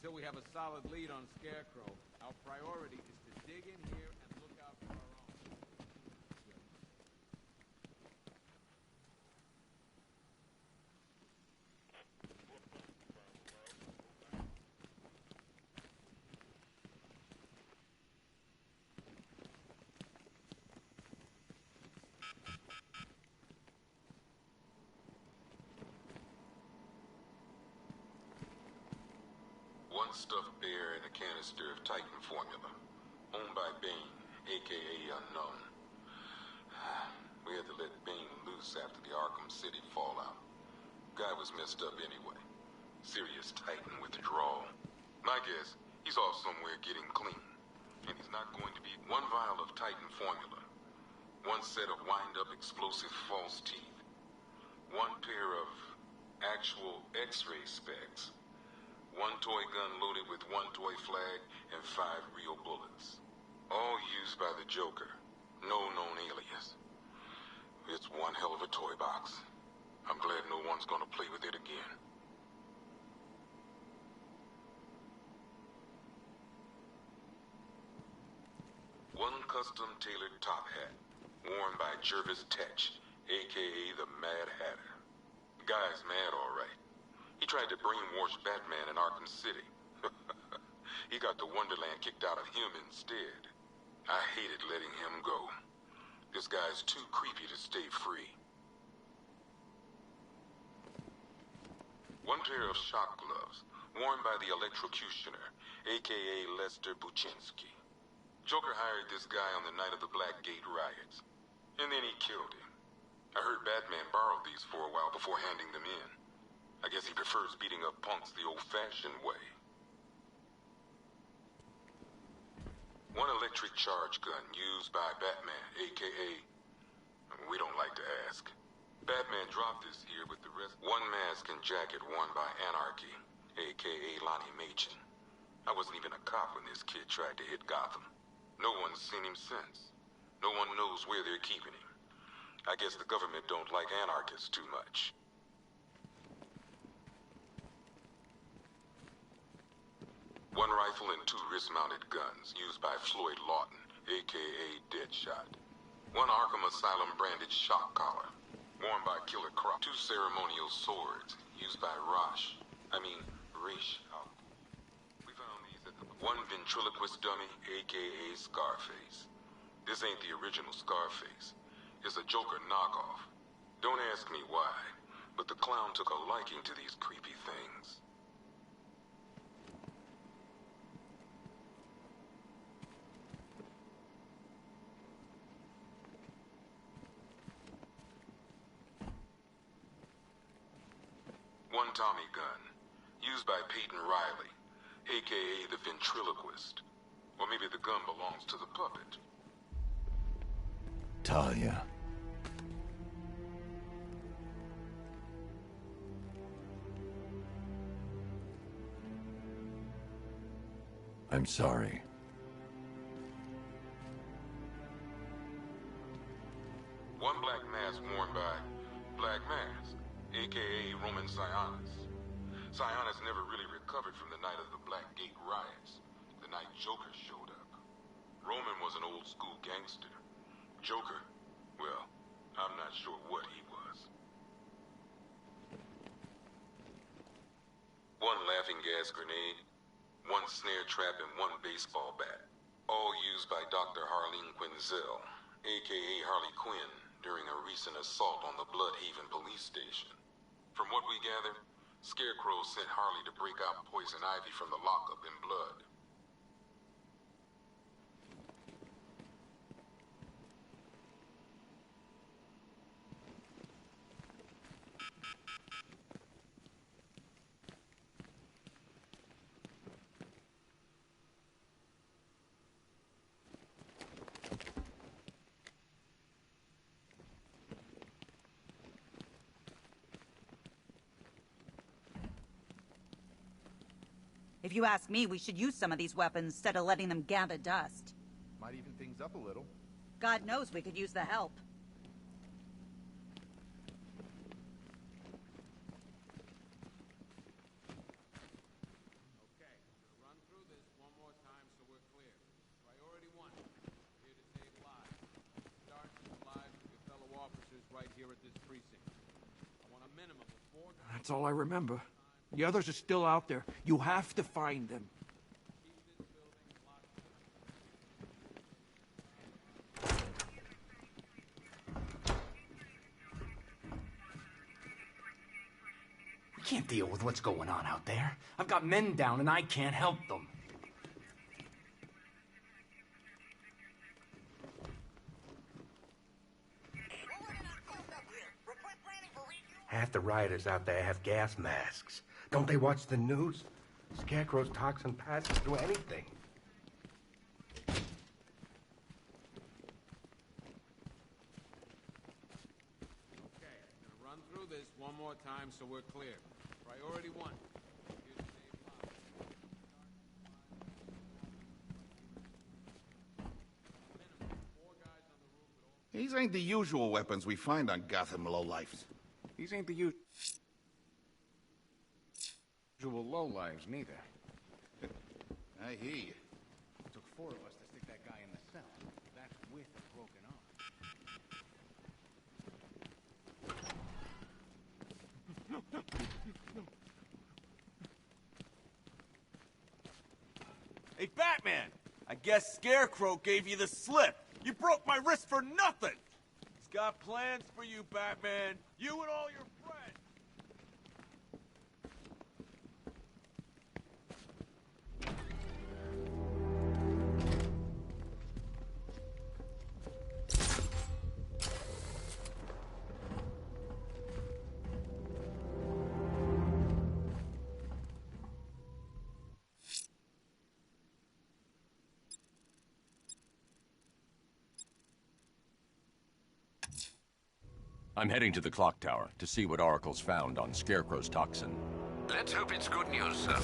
Until we have a solid lead on Scarecrow, our priority is to dig in here and look out for our own. One stuffed bear in a canister of Titan formula, owned by Bane, aka Unknown. We had to let Bane loose after the Arkham City fallout. Guy was messed up anyway. Serious Titan withdrawal. My guess, he's off somewhere getting clean. And he's not going to be one vial of Titan formula, one set of wind-up explosive false teeth, one pair of actual X-ray specs, one toy gun loaded with one toy flag, and 5 real bullets. All used by the Joker. No known alias. It's one hell of a toy box. I'm glad no one's gonna play with it again. One custom-tailored top hat, worn by Jervis Tetch, aka the Mad Hatter. Guy's mad, all right. He tried to brainwash Batman in Arkham City. He got the Wonderland kicked out of him instead. I hated letting him go. This guy's too creepy to stay free. One pair of shock gloves, worn by the Electrocutioner, aka Lester Buczynski. Joker hired this guy on the night of the Blackgate riots. And then he killed him. I heard Batman borrowed these for a while before handing them in. I guess he prefers beating up punks the old-fashioned way. One electric charge gun used by Batman, a.k.a. We don't like to ask. Batman dropped this here with the rest. One mask and jacket worn by Anarchy, a.k.a. Lonnie Machin. I wasn't even a cop when this kid tried to hit Gotham. No one's seen him since. No one knows where they're keeping him. I guess the government don't like anarchists too much. One rifle and 2 wrist-mounted guns used by Floyd Lawton, a.k.a. Deadshot. One Arkham Asylum branded shock collar, worn by Killer Croc. 2 ceremonial swords used by Ra's al Ghul. We found these at the... One ventriloquist dummy, a.k.a. Scarface. This ain't the original Scarface. It's a Joker knockoff. Don't ask me why, but the clown took a liking to these creepy things. One Tommy gun, used by Peyton Riley, a.k.a. the ventriloquist. Or maybe the gun belongs to the puppet. Talia. I'm sorry. One black mask worn by Black Mask, a.k.a. Roman Sionis. Sionis never really recovered from the night of the Blackgate riots, the night Joker showed up. Roman was an old-school gangster. Joker, well, I'm not sure what he was. One laughing gas grenade, one snare trap, and one baseball bat. All used by Dr. Harleen Quinzel, a.k.a. Harley Quinn, during a recent assault on the Bloodhaven police station. From what we gather, Scarecrow sent Harley to break out Poison Ivy from the lockup in blood. If you ask me, we should use some of these weapons instead of letting them gather dust. Might even things up a little. God knows we could use the help. Okay, right here at this precinct. I want a minimum of 4 guys. That's all I remember. The others are still out there. You have to find them. Keep this building locked down. We can't deal with what's going on out there. I've got men down and I can't help them. Half the rioters out there have gas masks. Don't they watch the news? Scarecrow's toxin passes through anything. Okay, I'm gonna run through this one more time so we're clear. Priority 1. Here to save lives. Minimum 4 guys on the roof at all. These ain't the usual weapons we find on Gotham lowlifes. These ain't the usual lowlives, neither. I hear you. It took 4 of us to stick that guy in the cell. That's with a broken arm. Hey, Batman! I guess Scarecrow gave you the slip. You broke my wrist for nothing! He's got plans for you, Batman. You and all your friends. I'm heading to the clock tower to see what Oracle's found on Scarecrow's toxin. Let's hope it's good news, sir.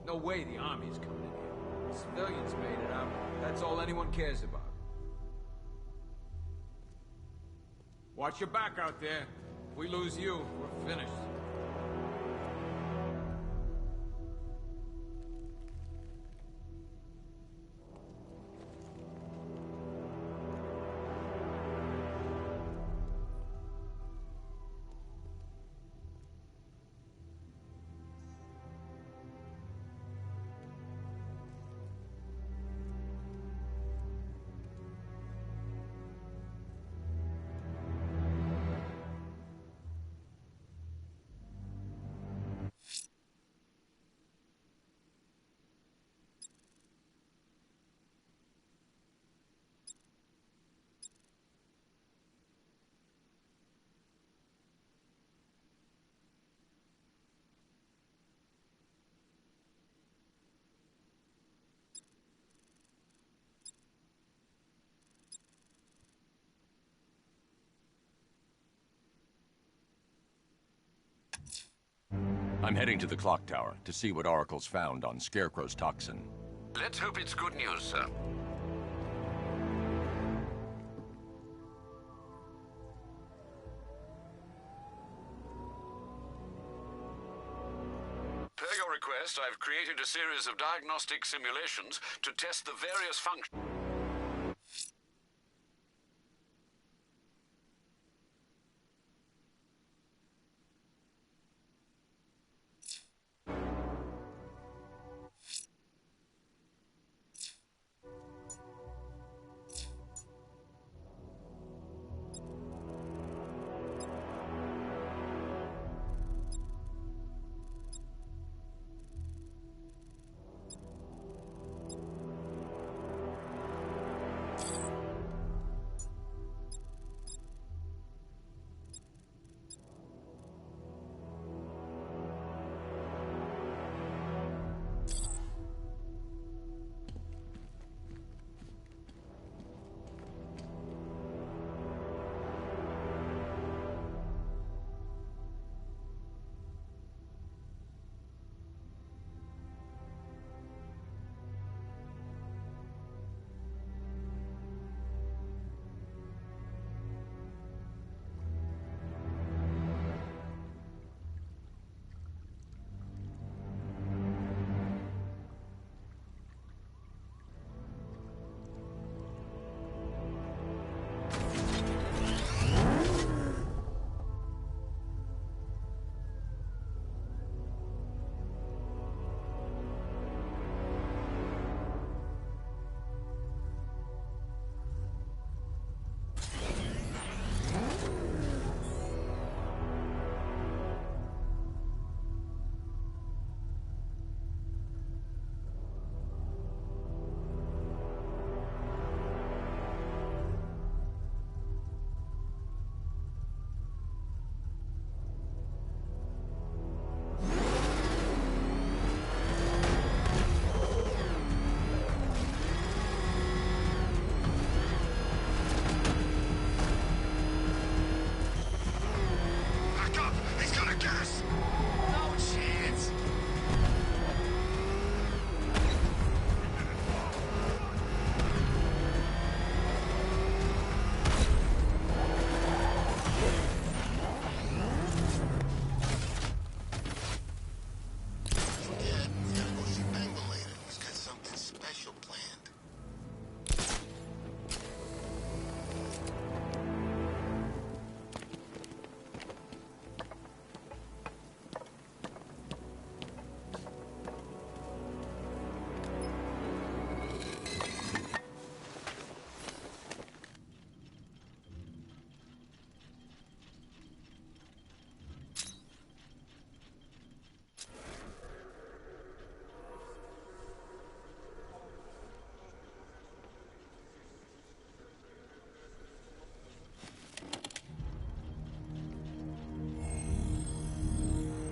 No way the army's coming in here. The civilians made it up. That's all anyone cares about. Watch your back out there. If we lose you, we're finished. I'm heading to the clock tower to see what Oracle's found on Scarecrow's toxin. Let's hope it's good news, sir. Per your request, I've created a series of diagnostic simulations to test the various functions.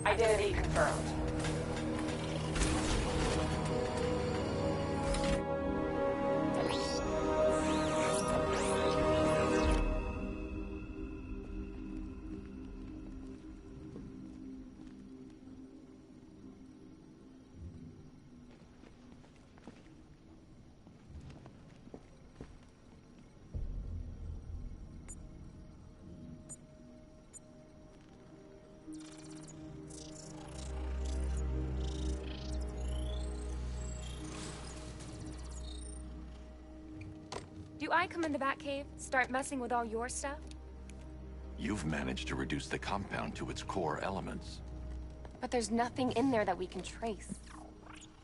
Identity confirmed. Do I come in the Batcave, start messing with all your stuff? You've managed to reduce the compound to its core elements. But there's nothing in there that we can trace.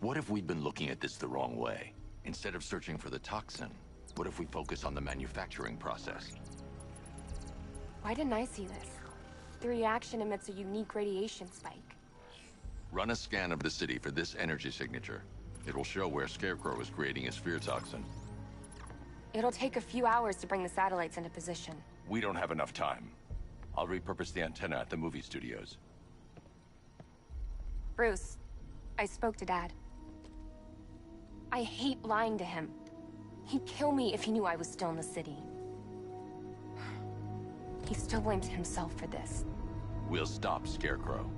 What if we've been looking at this the wrong way? Instead of searching for the toxin, what if we focus on the manufacturing process? Why didn't I see this? The reaction emits a unique radiation spike. Run a scan of the city for this energy signature. It will show where Scarecrow is creating his fear toxin. It'll take a few hours to bring the satellites into position. We don't have enough time. I'll repurpose the antenna at the movie studios. Bruce, I spoke to Dad. I hate lying to him. He'd kill me if he knew I was still in the city. He still blames himself for this. We'll stop Scarecrow.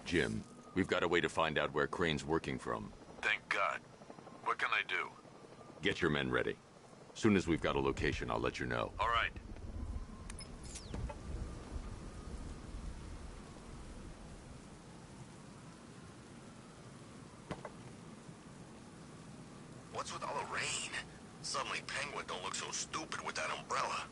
Jim, we've got a way to find out where Crane's working from. Thank God. What can I do? Get your men ready. Soon as we've got a location, I'll let you know. All right. What's with all the rain? Suddenly Penguin don't look so stupid with that umbrella.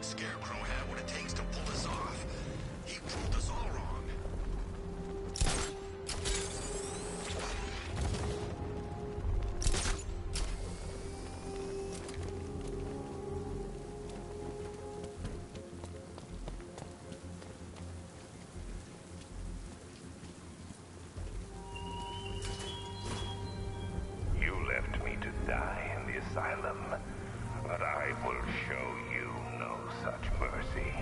Scarecrow had what it takes to pull this off. He proved us all wrong. You left me to die in the asylum, but I will show you no such mercy.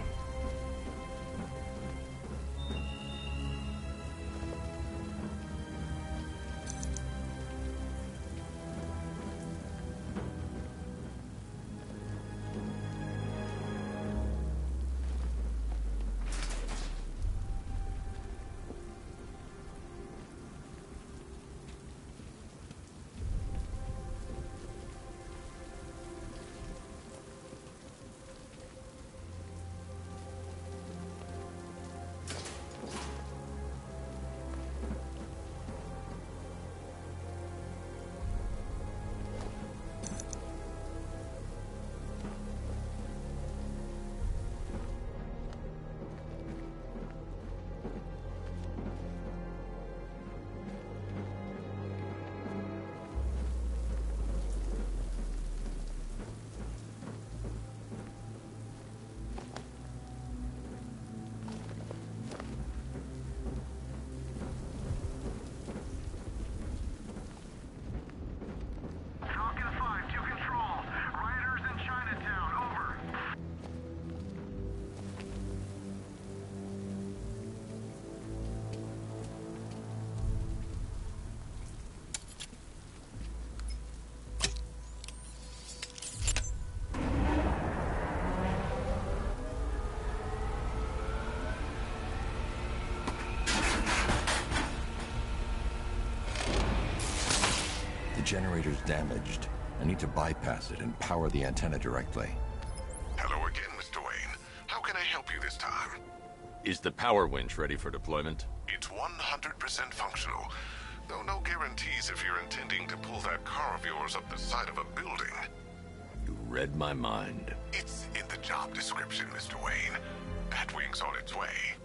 Generator's damaged. I need to bypass it and power the antenna directly. Hello again, Mr. Wayne. How can I help you this time? Is the power winch ready for deployment? It's 100% functional, though no guarantees if you're intending to pull that car of yours up the side of a building. You read my mind. It's in the job description, Mr. Wayne. Batwing's on its way.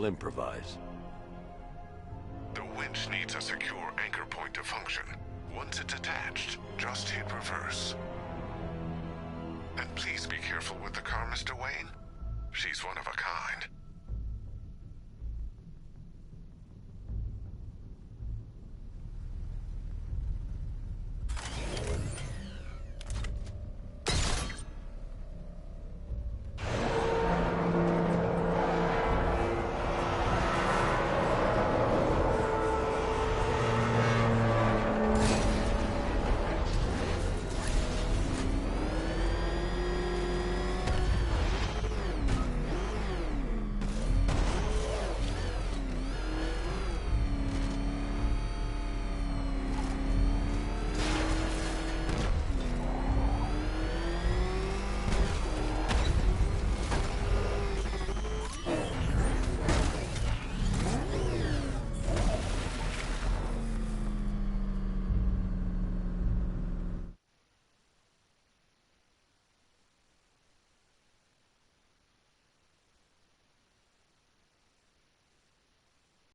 I'll improvise. The winch needs a secure anchor point to function. Once it's attached, just hit reverse. And please be careful with the car, Mr. Wayne. She's one of a kind.